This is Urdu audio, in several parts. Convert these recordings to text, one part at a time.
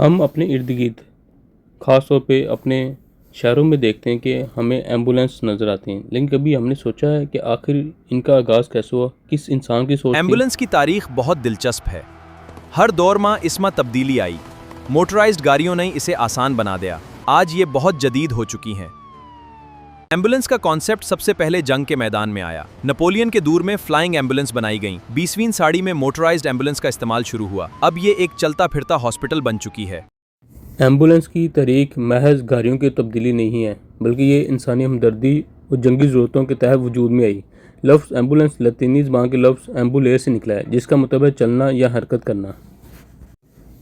ہم اپنے ارد گرد خاص طور پہ اپنے شہروں میں دیکھتے ہیں کہ ہمیں ایمبولینس نظر آتی ہیں، لیکن کبھی ہم نے سوچا ہے کہ آخر ان کا آغاز کیسے ہوا؟ کس انسان کی سوچ تھی؟ ایمبولنس کی تاریخ بہت دلچسپ ہے۔ ہر دور میں اس میں تبدیلی آئی۔ موٹرائزڈ گاڑیوں نے اسے آسان بنا دیا۔ آج یہ بہت جدید ہو چکی ہیں۔ ایمبولنس کا کانسیپٹ سب سے پہلے جنگ کے میدان میں آیا۔ نپولین کے دور میں فلائنگ ایمبولنس بنائی گئیں۔ 20ویں صدی میں موٹرائزڈ ایمبولنس کا استعمال شروع ہوا۔ اب یہ ایک چلتا پھرتا ہاسپٹل بن چکی ہے۔ ایمبولینس کی تاریخ محض گاڑیوں کی تبدیلی نہیں ہے، بلکہ یہ انسانی ہمدردی اور جنگی ضرورتوں کے تحت وجود میں آئی۔ لفظ ایمبولینس لاطینی زبان کے لفظ ایمبولیر سے نکلا ہے، جس کا مطلب ہے چلنا یا حرکت کرنا۔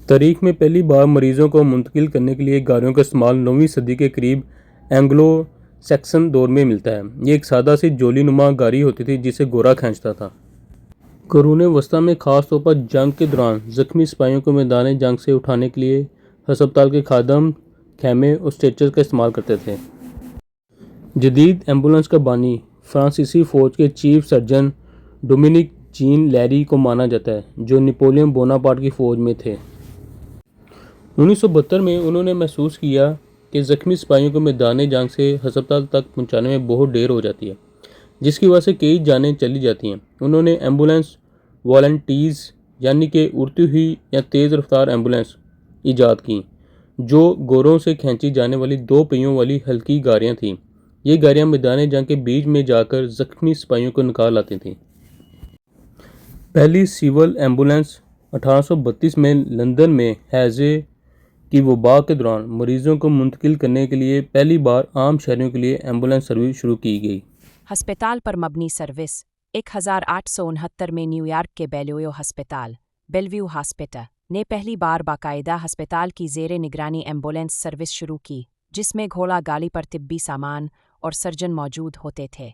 تاریخ میں پہلی بار مریضوں کو منتقل کرنے کے لیے گاڑیوں کا استعمال 9ویں صدی کے قریب اینگلو سیکسن دور میں ملتا ہے۔ یہ ایک سادہ سی جولی نما گاڑی ہوتی تھی جسے گھوڑا کھینچتا تھا۔ قرون وسطیٰ میں خاص طور پر جنگ کے دوران زخمی سپاہیوں کو میدان جنگ سے اٹھانے کے لیے ہسپتال کے خادم خیمے اور اسٹریچر کا استعمال کرتے تھے۔ جدید ایمبولینس کا بانی فرانسیسی فوج کے chief surgeon Dominique Jean Larrey کو مانا جاتا ہے، جو نپولین بوناپارٹ کی فوج میں تھے۔ 1972 میں انہوں نے محسوس کیا کہ زخمی سپاہیوں کو میدان جنگ سے ہسپتال تک پہنچانے میں بہت دیر ہو جاتی ہے، جس کی وجہ سے کئی جانیں چلی جاتی ہیں۔ انہوں نے ایمبولینس والنٹیرز یعنی کہ اڑتی ہوئی یا تیز رفتار ایمبولینس ایجاد کیں، جو گھوڑوں سے کھینچی جانے والی 2 پہیوں والی ہلکی گاڑیاں تھیں۔ یہ گاڑیاں میدان جنگ کے بیچ میں جا کر زخمی سپاہیوں کو نکال لاتی تھیں۔ پہلی سول ایمبولینس 1832 میں لندن میں ہیضے کی وبا کے دوران مریضوں کو منتقل کرنے کے لیے پہلی بار عام شہریوں کے لیے ایمبولینس سروس شروع کی گئی۔ ہسپتال پر مبنی سروس 1869 میں نیو یارک کے بیلویو ہسپتال بیلویو ہاسپٹل نے پہلی بار باقاعدہ ہسپتال کی زیر نگرانی ایمبولینس سروس شروع کی، جس میں گھوڑا گاڑی پر طبی سامان اور سرجن موجود ہوتے تھے۔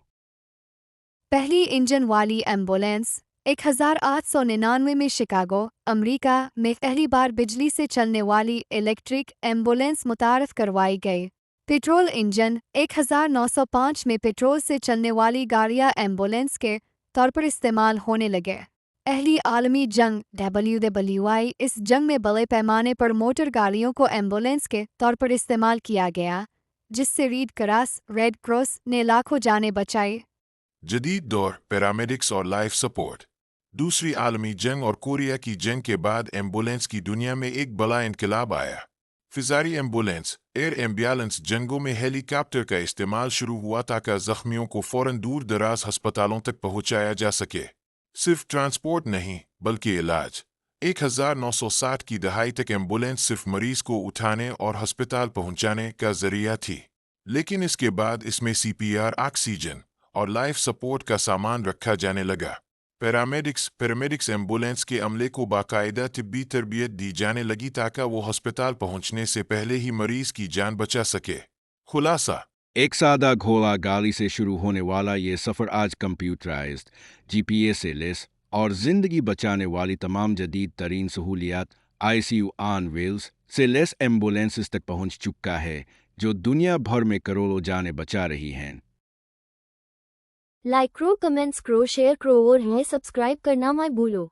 پہلی انجن والی ایمبولینس 1899 میں شکاگو، امریکہ میں پہلی بار بجلی سے چلنے والی الیکٹرک ایمبولینس متعارف کروائی گئی۔ پیٹرول انجن 1905 میں پیٹرول سے چلنے والی گاڑیاں ایمبولینس کے طور پر استعمال ہونے لگے۔ پہلی عالمی جنگ WWI اس جنگ میں بڑے پیمانے پر موٹر گاڑیوں کو ایمبولینس کے طور پر استعمال کیا گیا، جس سے ریڈ کراس نے لاکھوں جانیں بچائی۔ جدید دور پیرامیڈکس اور لائف سپورٹ۔ دوسری عالمی جنگ اور کوریا کی جنگ کے بعد ایمبولینس کی دنیا میں ایک بڑا انقلاب آیا۔ فضائی ایمبولینس ایئر ایمبولینس جنگوں میں ہیلی کاپٹر کا استعمال شروع ہوا تاکہ زخمیوں کو فوراً دور دراز ہسپتالوں تک پہنچایا جا سکے۔ صرف ٹرانسپورٹ نہیں بلکہ علاج۔ 1960 کی دہائی تک ایمبولینس صرف مریض کو اٹھانے اور ہسپتال پہنچانے کا ذریعہ تھی، لیکن اس کے بعد اس میں CPR، آکسیجن اور لائف سپورٹ کا سامان رکھا جانے لگا۔ پیرامیڈکس ایمبولینس کے عملے کو باقاعدہ طبی تربیت دی جانے لگی تاکہ وہ ہسپتال پہنچنے سے پہلے ہی مریض کی جان بچا سکے۔ خلاصہ، ایک سادہ گھوڑا گاڑی سے شروع ہونے والا یہ سفر آج کمپیوٹرائزڈ، GPS سے لیس اور زندگی بچانے والی تمام جدید ترین سہولیات ICU آن ویلز سے لیس ایمبولینسز تک پہنچ چکا ہے، جو دنیا بھر میں کروڑوں جانیں بچا رہی ہیں۔ لائک کرو، کمنٹس کرو، شیئر کرو اور ہمیں سبسکرائب کرنا مت بھولو۔